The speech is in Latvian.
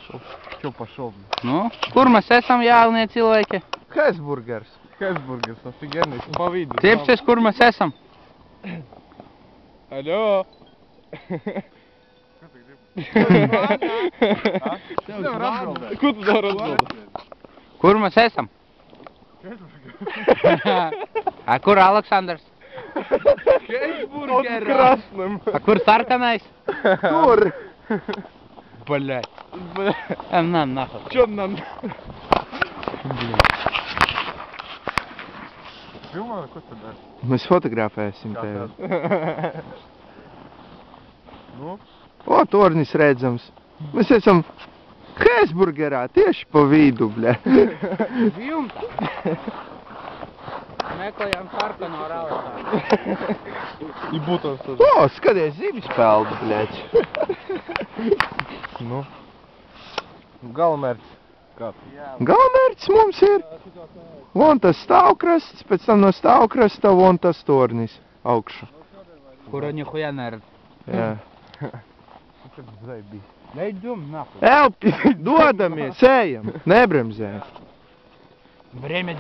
pошel. Čo pašel? Nu, kur mēs esam, jaunie cilvēki? Hesburgers. Hesburgers, офигенный, pa vidu. Tiepsies, kur mēs esam? Aļo! Ko tu nevar atbildēt? Kur mēs esam? A kur Aleksandrs? Hesburgerā! Krasным! A kur sarkanais? Tur! Блядь. На, нахуй. Чё нам? Filmā, ko tu dari? Mēs fotografēsim tevi. Nu? O, tornis redzams. Mēs esam Hesburgerā, tieši pa vidu, bļa. Jumta. Meklējām sarkano ar Aleksandru. I būtams tad. O, skaties, zivis peldu, bļač. Nu? Galamērķis. Kāds? Galvenmērķis mums ir. Von tas stāvkrasts, pēc tam no stāvkrasta von tas tornis augšu. Kura nihuja nerad. Jā. Kad zaibīs. Leidum, nahуй. Elpi, dodamies, ejam, nebremzē. Время